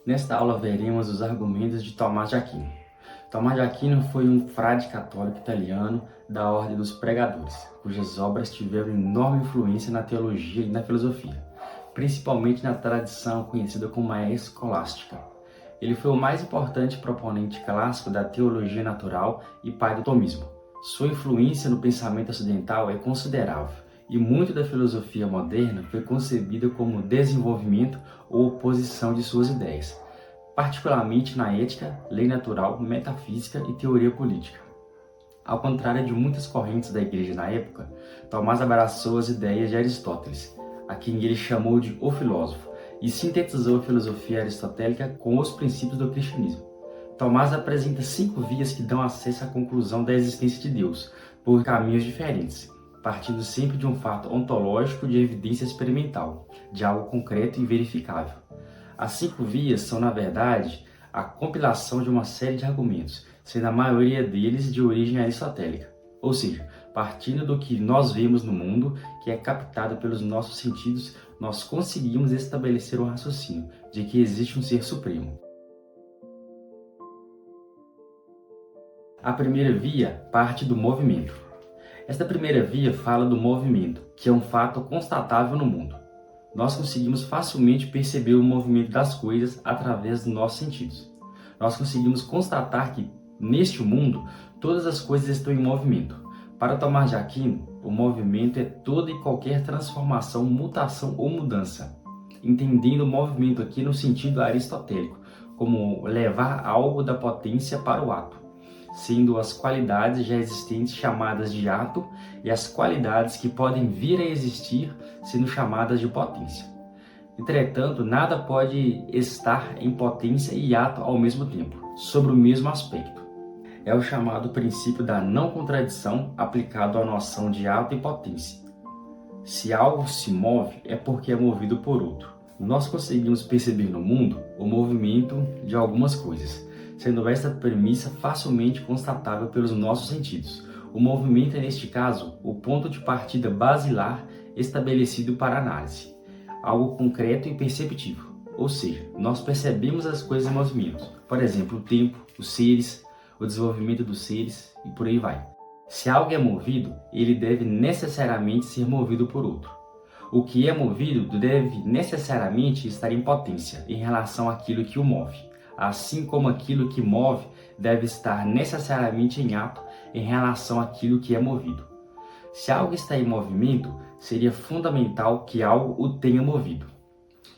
Nesta aula veremos os argumentos de Tomás de Aquino. Tomás de Aquino foi um frade católico italiano da Ordem dos Pregadores, cujas obras tiveram enorme influência na teologia e na filosofia, principalmente na tradição conhecida como a escolástica. Ele foi o mais importante proponente clássico da teologia natural e pai do tomismo. Sua influência no pensamento ocidental é considerável, e muito da filosofia moderna foi concebida como desenvolvimento ou oposição de suas ideias, particularmente na ética, lei natural, metafísica e teoria política. Ao contrário de muitas correntes da igreja na época, Tomás abraçou as ideias de Aristóteles, a quem ele chamou de o filósofo, e sintetizou a filosofia aristotélica com os princípios do cristianismo. Tomás apresenta 5 vias que dão acesso à conclusão da existência de Deus, por caminhos diferentes, partindo sempre de um fato ontológico de evidência experimental, de algo concreto e verificável. As 5 vias são, na verdade, a compilação de uma série de argumentos, sendo a maioria deles de origem aristotélica, ou seja, partindo do que nós vemos no mundo, que é captado pelos nossos sentidos, nós conseguimos estabelecer o raciocínio de que existe um ser supremo. A primeira via parte do movimento. Esta primeira via fala do movimento, que é um fato constatável no mundo. Nós conseguimos facilmente perceber o movimento das coisas através dos nossos sentidos. Nós conseguimos constatar que, neste mundo, todas as coisas estão em movimento. Para Tomás de Aquino, o movimento é toda e qualquer transformação, mutação ou mudança, entendendo o movimento aqui no sentido aristotélico, como levar algo da potência para o ato, sendo as qualidades já existentes chamadas de ato e as qualidades que podem vir a existir sendo chamadas de potência. Entretanto, nada pode estar em potência e ato ao mesmo tempo, sobre o mesmo aspecto. É o chamado princípio da não contradição aplicado à noção de ato e potência. Se algo se move, é porque é movido por outro. Nós conseguimos perceber no mundo o movimento de algumas coisas, sendo esta premissa facilmente constatável pelos nossos sentidos. O movimento é, neste caso, o ponto de partida basilar estabelecido para a análise, algo concreto e perceptível, ou seja, nós percebemos as coisas em movimento, por exemplo, o tempo, os seres, o desenvolvimento dos seres e por aí vai. Se algo é movido, ele deve necessariamente ser movido por outro. O que é movido deve necessariamente estar em potência em relação àquilo que o move, assim como aquilo que move deve estar necessariamente em ato em relação àquilo que é movido. Se algo está em movimento, seria fundamental que algo o tenha movido.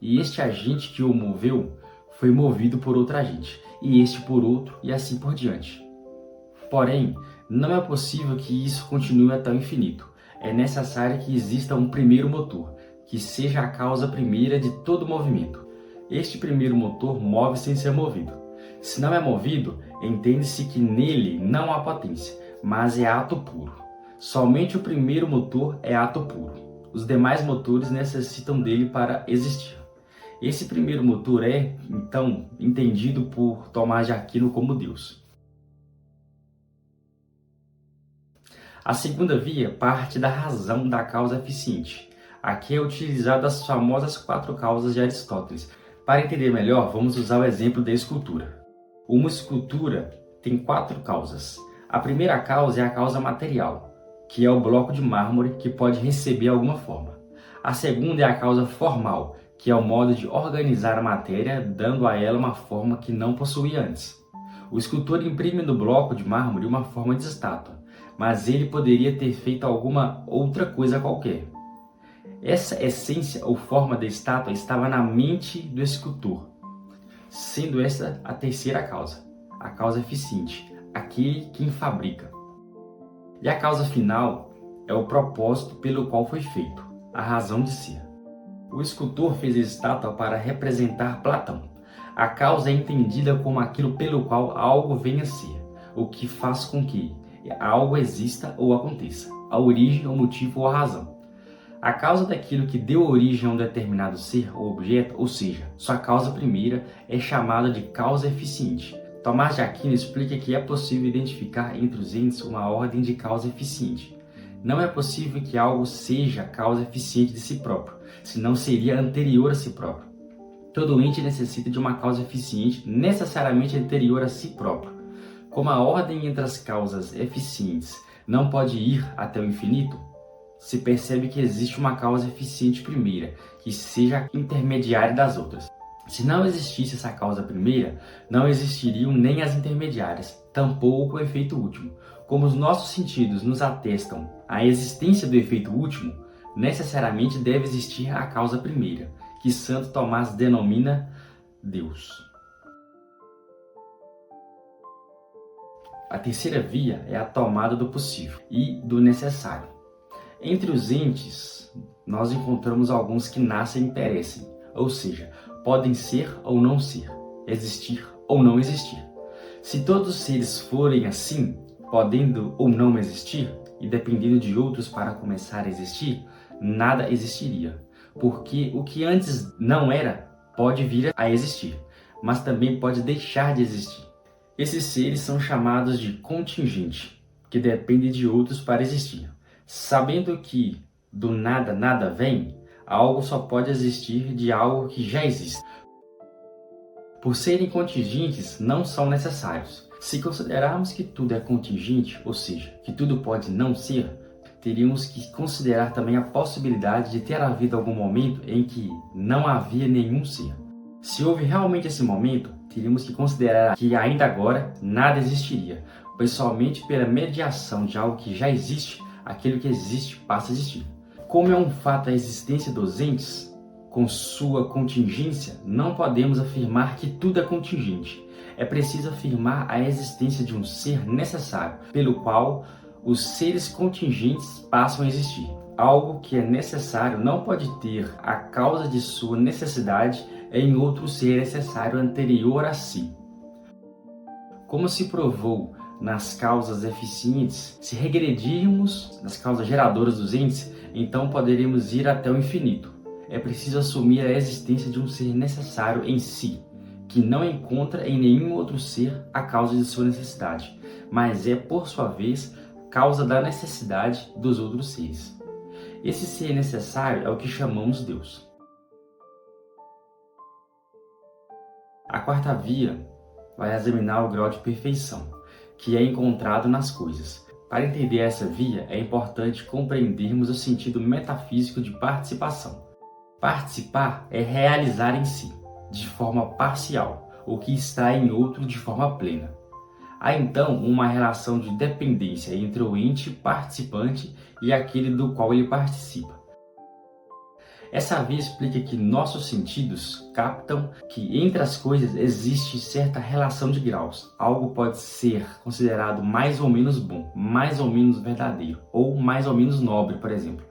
E este agente que o moveu foi movido por outro agente, e este por outro, e assim por diante. Porém, não é possível que isso continue até o infinito. É necessário que exista um primeiro motor, que seja a causa primeira de todo movimento. Este primeiro motor move sem ser movido. Se não é movido, entende-se que nele não há potência, mas é ato puro. Somente o primeiro motor é ato puro. Os demais motores necessitam dele para existir. Esse primeiro motor é, então, entendido por Tomás de Aquino como Deus. A segunda via parte da razão da causa eficiente. Aqui é utilizada as famosas 4 causas de Aristóteles. Para entender melhor, vamos usar o exemplo da escultura. Uma escultura tem 4 causas. A primeira causa é a causa material, que é o bloco de mármore que pode receber alguma forma. A segunda é a causa formal, que é o modo de organizar a matéria, dando a ela uma forma que não possuía antes. O escultor imprime no bloco de mármore uma forma de estátua, mas ele poderia ter feito alguma outra coisa qualquer. Essa essência ou forma da estátua estava na mente do escultor, sendo essa a terceira causa, a causa eficiente, aquele quem fabrica. E a causa final é o propósito pelo qual foi feito, a razão de ser. O escultor fez a estátua para representar Platão. A causa é entendida como aquilo pelo qual algo venha a ser, o que faz com que algo exista ou aconteça, a origem, o motivo ou a razão. A causa daquilo que deu origem a um determinado ser ou objeto, ou seja, sua causa primeira, é chamada de causa eficiente. Tomás de Aquino explica que é possível identificar entre os entes uma ordem de causa eficiente. Não é possível que algo seja causa eficiente de si próprio, senão seria anterior a si próprio. Todo ente necessita de uma causa eficiente necessariamente anterior a si próprio. Como a ordem entre as causas eficientes não pode ir até o infinito, se percebe que existe uma causa eficiente primeira, que seja intermediária das outras. Se não existisse essa causa primeira, não existiriam nem as intermediárias, tampouco o efeito último. Como os nossos sentidos nos atestam a existência do efeito último, necessariamente deve existir a causa primeira, que Santo Tomás denomina Deus. A terceira via é a tomada do possível e do necessário. Entre os entes, nós encontramos alguns que nascem e perecem, ou seja, podem ser ou não ser, existir ou não existir. Se todos os seres forem assim, podendo ou não existir, e dependendo de outros para começar a existir, nada existiria, porque o que antes não era, pode vir a existir, mas também pode deixar de existir. Esses seres são chamados de contingente, que dependem de outros para existir. Sabendo que do nada nada vem, algo só pode existir de algo que já existe. Por serem contingentes, não são necessários. Se considerarmos que tudo é contingente, ou seja, que tudo pode não ser, teríamos que considerar também a possibilidade de ter havido algum momento em que não havia nenhum ser. Se houve realmente esse momento, teríamos que considerar que ainda agora nada existiria, pois somente pela mediação de algo que já existe, aquilo que existe passa a existir. Como é um fato a existência dos entes, com sua contingência, não podemos afirmar que tudo é contingente. É preciso afirmar a existência de um ser necessário, pelo qual os seres contingentes passam a existir. Algo que é necessário não pode ter a causa de sua necessidade em outro ser necessário anterior a si. Como se provou nas causas eficientes, se regredirmos nas causas geradoras dos entes, então poderemos ir até o infinito. É preciso assumir a existência de um ser necessário em si, que não encontra em nenhum outro ser a causa de sua necessidade, mas é, por sua vez, causa da necessidade dos outros seres. Esse ser necessário é o que chamamos Deus. A quarta via vai examinar o grau de perfeição, que é encontrado nas coisas. Para entender essa via, é importante compreendermos o sentido metafísico de participação. Participar é realizar em si, de forma parcial, o que está em outro de forma plena. Há então uma relação de dependência entre o ente participante e aquele do qual ele participa. Essa via explica que nossos sentidos captam que entre as coisas existe certa relação de graus. Algo pode ser considerado mais ou menos bom, mais ou menos verdadeiro, ou mais ou menos nobre, por exemplo.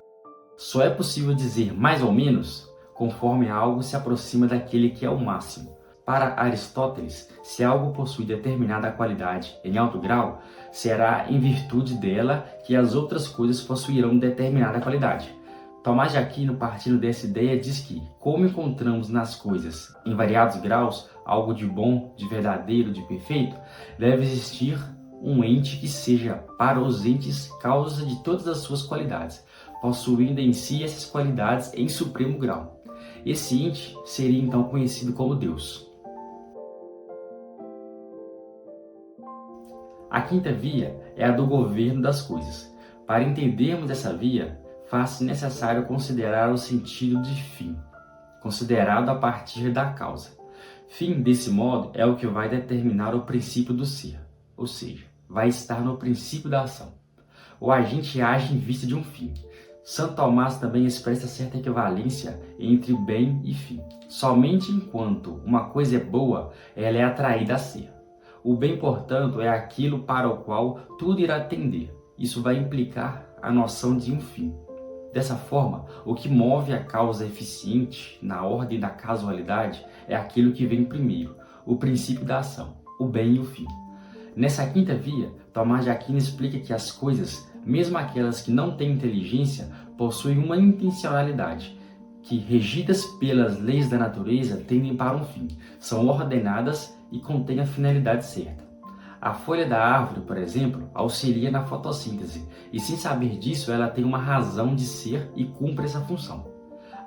Só é possível dizer mais ou menos conforme algo se aproxima daquele que é o máximo. Para Aristóteles, se algo possui determinada qualidade em alto grau, será em virtude dela que as outras coisas possuirão determinada qualidade. Tomás de Aquino, partindo dessa ideia, diz que, como encontramos nas coisas, em variados graus, algo de bom, de verdadeiro, de perfeito, deve existir um ente que seja, para os entes, causa de todas as suas qualidades, possuindo em si essas qualidades em supremo grau. Esse ente seria então conhecido como Deus. A quinta via é a do governo das coisas. Para entendermos essa via, faz-se necessário considerar o sentido de fim, considerado a partir da causa. Fim, desse modo, é o que vai determinar o princípio do ser, ou seja, vai estar no princípio da ação. O agente age em vista de um fim. Santo Tomás também expressa certa equivalência entre bem e fim. Somente enquanto uma coisa é boa, ela é atraída a ser. O bem, portanto, é aquilo para o qual tudo irá tender. Isso vai implicar a noção de um fim. Dessa forma, o que move a causa eficiente na ordem da casualidade é aquilo que vem primeiro, o princípio da ação, o bem e o fim. Nessa quinta via, Tomás de Aquino explica que as coisas, mesmo aquelas que não têm inteligência, possuem uma intencionalidade, que, regidas pelas leis da natureza, tendem para um fim, são ordenadas e contêm a finalidade certa. A folha da árvore, por exemplo, auxilia na fotossíntese e, sem saber disso, ela tem uma razão de ser e cumpre essa função.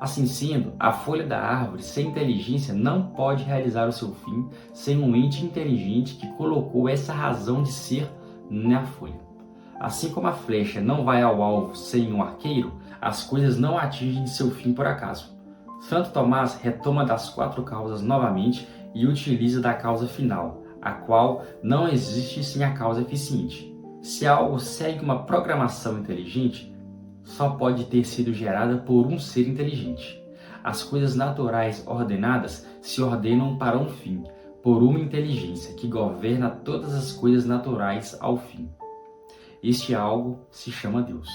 Assim sendo, a folha da árvore sem inteligência não pode realizar o seu fim sem um ente inteligente que colocou essa razão de ser na folha. Assim como a flecha não vai ao alvo sem um arqueiro, as coisas não atingem seu fim por acaso. Santo Tomás retoma das 4 causas novamente e utiliza da causa final, a qual não existe sem a causa eficiente. Se algo segue uma programação inteligente, só pode ter sido gerada por um ser inteligente. As coisas naturais ordenadas se ordenam para um fim, por uma inteligência que governa todas as coisas naturais ao fim. Este algo se chama Deus.